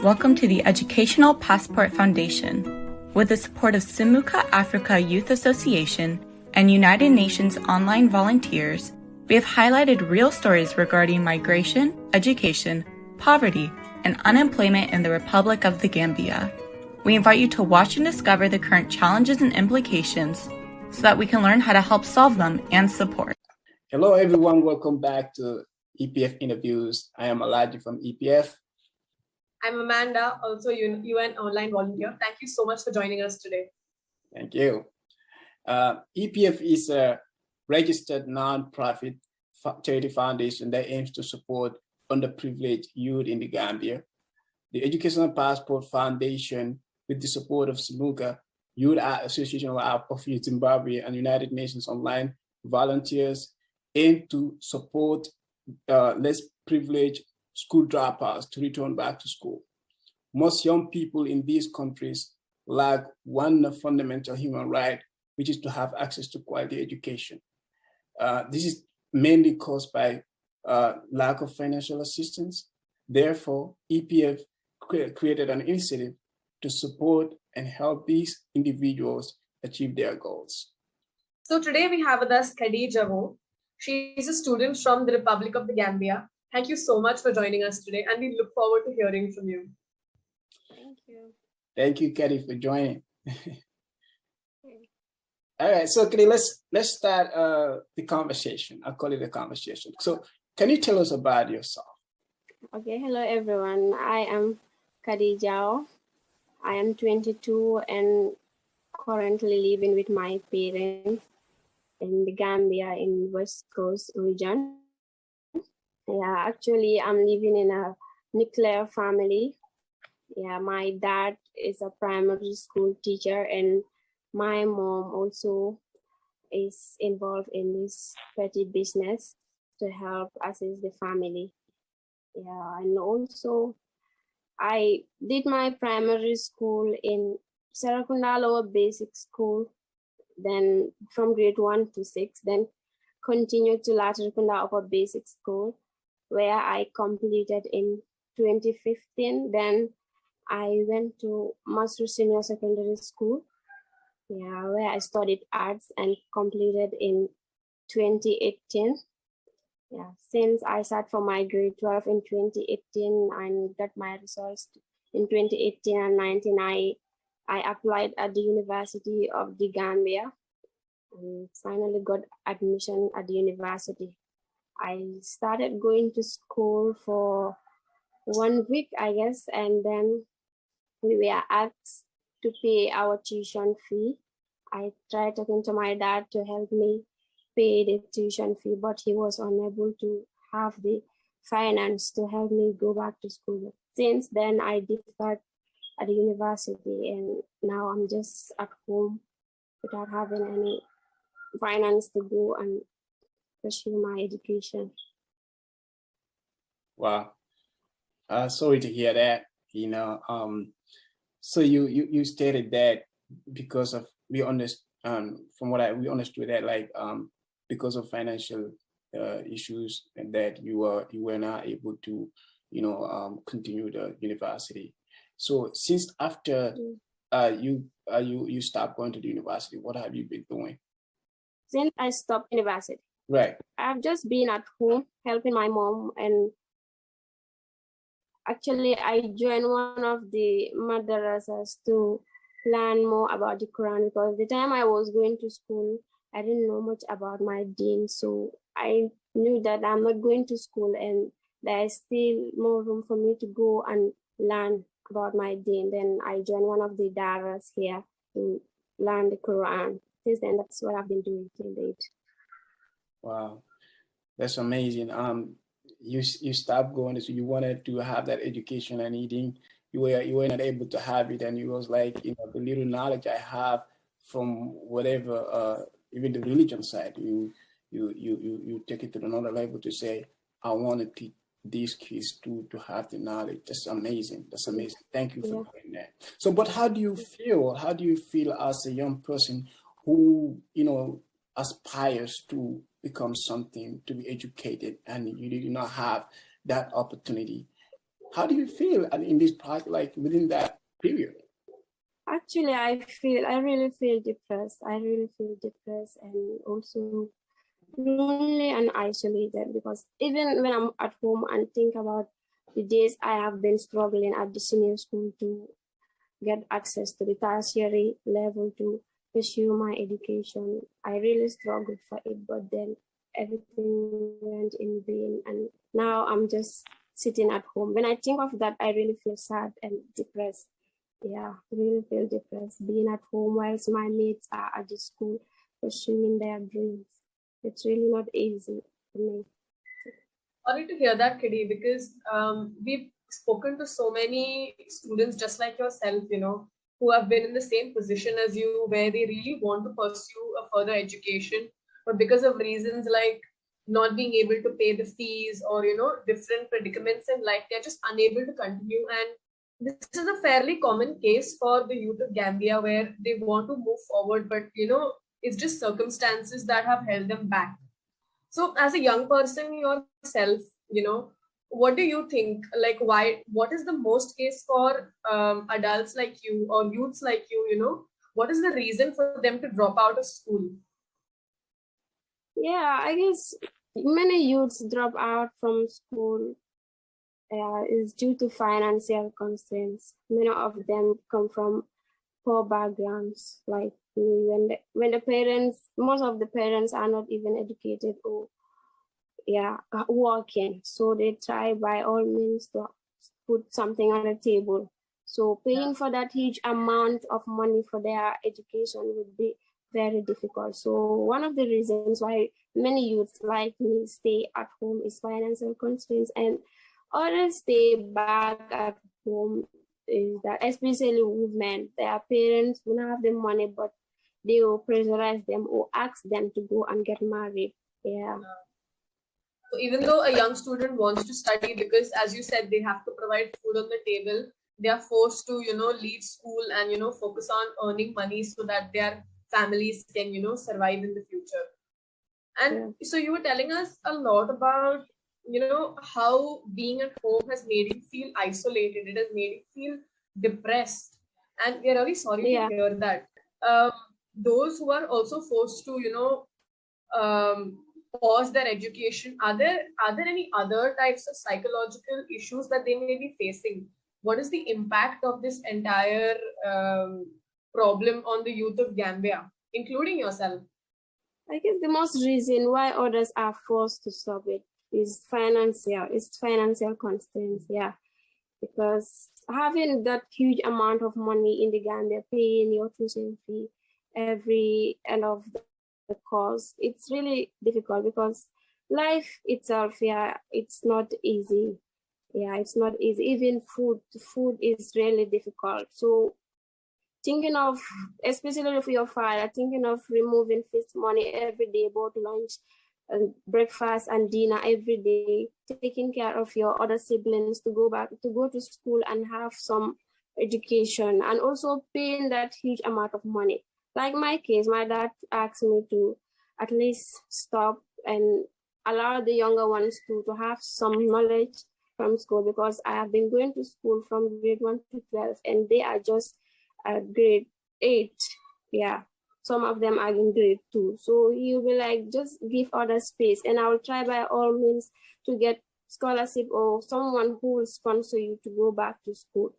Welcome to the Educational Passport Foundation. With the support of Epf.Africa Youth Association and United Nations online volunteers, we have highlighted real stories regarding migration, education, poverty, and unemployment in the Republic of the Gambia. We invite you to watch and discover the current challenges and implications so that we can learn how to help solve them and support. Hello, everyone. Welcome back to EPF Interviews. I am Aladi from EPF. I'm Amanda, also UN online volunteer. Thank you so much for joining us today. Thank you. EPF is a registered non-profit charity foundation that aims to support underprivileged youth in the Gambia. The Educational Passport Foundation, with the support of SMUCA, Youth Association of Youth Zimbabwe, and United Nations online volunteers, aim to support less privileged school dropouts to return back to school. Most young people in these countries lack one fundamental human right, which is to have access to quality education. This is mainly caused by lack of financial assistance. Therefore, EPF created an initiative to support and help these individuals achieve their goals. So today we have with us Khaddy Jawo. She is a student from the Republic of the Gambia. Thank you so much for joining us today, and we look forward to hearing from you. Thank you. Thank you, Khaddy, for joining. All right, so Khaddy, let's start the conversation. I'll call it a conversation. So can you tell us about yourself? Okay, hello everyone. I am Khaddy Jawo. I am 22 and currently living with my parents in the Gambia in West Coast region. Yeah, actually, I'm living in a nuclear family. Yeah, my dad is a primary school teacher, and my mom also is involved in this petty business to help assist the family. Yeah, and also I did my primary school in Serakunda Lower Basic School, then from grade 1 to 6, then continued to Latrikunda Upper Basic School, where I completed in 2015. Then I went to Master Senior Secondary School, yeah, where I studied arts and completed in 2018. Yeah, since I sat for my grade 12 in 2018 and got my results in 2018 and 19, I applied at the University of the Gambia and finally got admission at the university. I started going to school for 1 week, I guess, and then we were asked to pay our tuition fee. I tried talking to my dad to help me pay the tuition fee, but he was unable to have the finance to help me go back to school. Since then, I deferred at the university, and now I'm just at home without having any finance to go and pursue my education. Wow. Sorry to hear that. So you stated that because of we understand from what we understood that because of financial issues and that you were not able to continue the university. So since after you stopped going to the university, what have you been doing? Since I stopped university, right, I've just been at home helping my mom, and actually I joined one of the madrasas to learn more about the Quran, because the time I was going to school, I didn't know much about my deen. So I knew that I'm not going to school and there is still more room for me to go and learn about my deen. Then I joined one of the daras here to learn the Quran. Since then, that's what I've been doing till date. Wow, that's amazing. You stopped going, so you wanted to have that education and eating. You were not able to have it, and it was like, the little knowledge I have from whatever, even the religion side, you take it to another level to say, I want to teach these kids to have the knowledge. That's amazing. That's amazing. Thank you for doing that. So, but how do you feel? How do you feel as a young person who aspires to become something, to be educated, and you did not have that opportunity? How do you feel in this project, like within that period? Actually, I really feel depressed. I really feel depressed and also lonely and isolated, because even when I'm at home and think about the days I have been struggling at the senior school to get access to the tertiary level to pursue my education, I really struggled for it, but then everything went in vain. And now I'm just sitting at home. When I think of that, I really feel sad and depressed. Yeah, really feel depressed being at home whilst my mates are at the school pursuing their dreams. It's really not easy for me. Sorry to hear that, Khaddy, because we've spoken to so many students just like yourself, who have been in the same position as you, where they really want to pursue a further education, but because of reasons like not being able to pay the fees or, different predicaments in life, they're just unable to continue. And this is a fairly common case for the youth of Gambia, where they want to move forward, but, it's just circumstances that have held them back. So as a young person yourself, what do you think? Like, what is the most case for adults like you or youths like you, what is the reason for them to drop out of school? Yeah, I guess many youths drop out from school is due to financial constraints. Many of them come from poor backgrounds, like when the parents, most of the parents are not even educated or working, so they try by all means to put something on the table. So paying for that huge amount of money for their education would be very difficult. So one of the reasons why many youths like me stay at home is financial constraints, and others stay back at home is that, especially women, their parents will not have the money, but they will pressurize them or ask them to go and get married. Yeah. So even though a young student wants to study, because as you said, they have to provide food on the table, they are forced to, leave school and, focus on earning money so that their families can, survive in the future. And so you were telling us a lot about, how being at home has made you feel isolated. It has made you feel depressed. And we're really sorry to hear that. Those who are also forced to, pause their education, are there any other types of psychological issues that they may be facing? What is the impact of this entire problem on the youth of Gambia, including yourself? I guess the most reason why others are forced to stop it is financial. It's financial constraints, because having that huge amount of money in the Gambia, paying your tuition fee every end of the course, it's really difficult because life itself, it's not easy. It's not easy. Even food is really difficult. So thinking of, especially for your father, thinking of removing his money every day, both lunch and breakfast and dinner every day, taking care of your other siblings to go to school and have some education, and also paying that huge amount of money. Like my case, my dad asked me to at least stop and allow the younger ones to have some knowledge from school, because I have been going to school from grade 1 to 12 and they are just at grade 8. Some of them are in grade 2. So you will like just give others space, and I will try by all means to get scholarship or someone who will sponsor you to go back to school.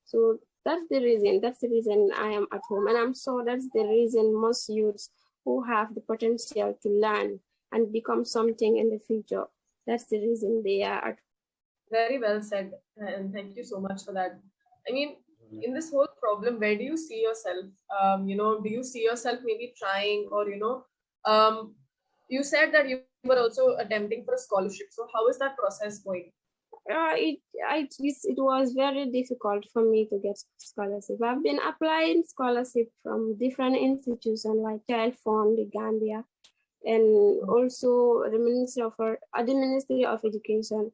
So that's the reason I am at home, and I'm sure that's the reason most youths who have the potential to learn and become something in the future, that's the reason they are at home. Very well said, and thank you so much for that. I mean, in this whole problem, where do you see yourself? Do you see yourself maybe trying, or you said that you were also attempting for a scholarship. So how is that process going? It was very difficult for me to get scholarship. I've been applying scholarship from different institutions like Child Fund, the Gambia, and also the Ministry of Education.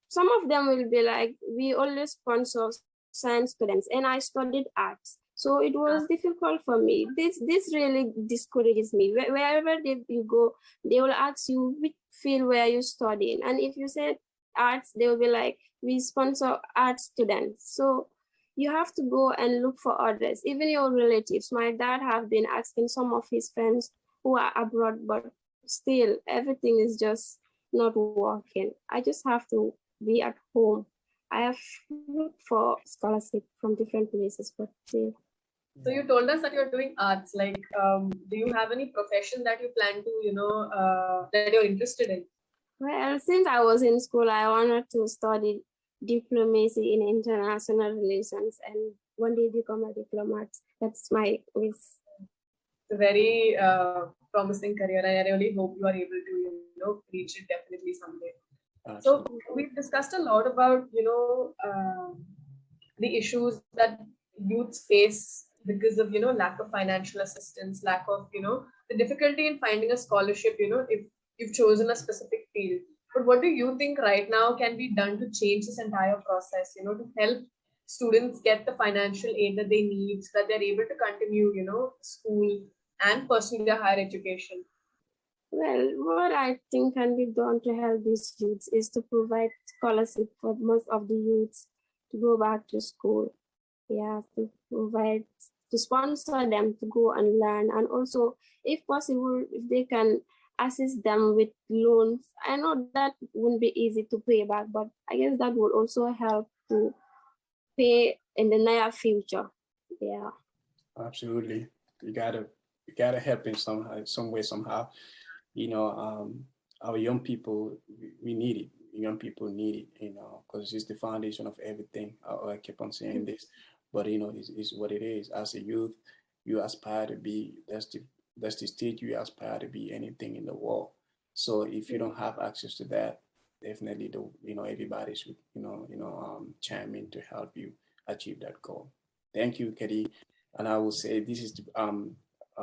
Some of them will be like, we only sponsor science students, and I studied arts. So it was difficult for me. This really discourages me. Wherever you go, they will ask you which field where you studying. And if you said arts, they will be like, we sponsor art students. So you have to go and look for others, even your relatives. My dad have been asking some of his friends who are abroad, but still everything is just not working. I just have to be at home. I have looked for scholarship from different places, but still. So you told us that you're doing arts. Like, do you have any profession that you plan to, that you're interested in? Well, since I was in school, I wanted to study diplomacy in international relations and one day become a diplomat. That's my wish. It's a very promising career. I really hope you are able to, reach it definitely someday. So we've discussed a lot about, the issues that youths face because of, lack of financial assistance, lack of, the difficulty in finding a scholarship, if you've chosen a specific field. But what do you think right now can be done to change this entire process, to help students get the financial aid that they need so that they're able to continue, school and pursue their higher education? Well, what I think can be done to help these youths is to provide scholarship for most of the youths to go back to school. Yeah, to sponsor them to go and learn, and also, if possible, if they can assist them with loans. I know that wouldn't be easy to pay back, but I guess that would also help to pay in the near future. Yeah. Absolutely. You gotta help in some way, somehow. Our young people, we need it. Young people need it, because it's the foundation of everything. I keep on saying this, but it's what it is. As a youth, you aspire to be. That's the stage you aspire to be anything in the world. So if you don't have access to that, definitely everybody should chime in to help you achieve that goal. Thank you, Khaddy. And I will say this is the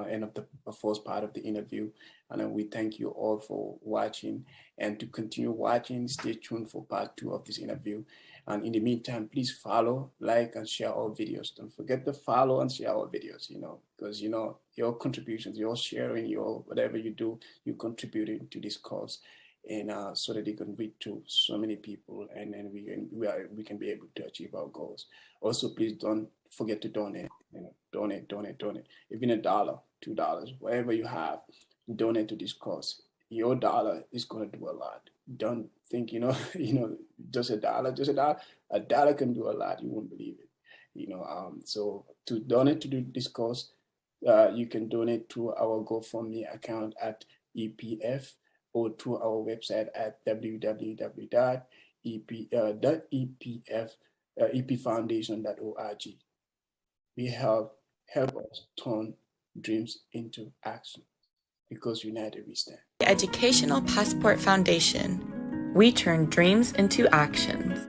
end of the first part of the interview. And we thank you all for watching. And to continue watching, stay tuned for part 2 of this interview. And in the meantime, please follow, like, and share our videos. Don't forget to follow and share our videos, because, your contributions, your sharing, your whatever you do, you contributing to this cause. And so that they can reach to so many people, and then we can be able to achieve our goals. Also, please don't forget to donate. Donate. Even $1, $2, whatever you have, donate to this cause. Your dollar is going to do a lot. Don't think just $1, a dollar can do a lot. You won't believe it. So to donate to this cause, you can donate to our GoFundMe account at Epf, or to our website at www.epfoundation.org. We help us turn dreams into action, because united we stand. The Educational Passport Foundation. We turn dreams into actions.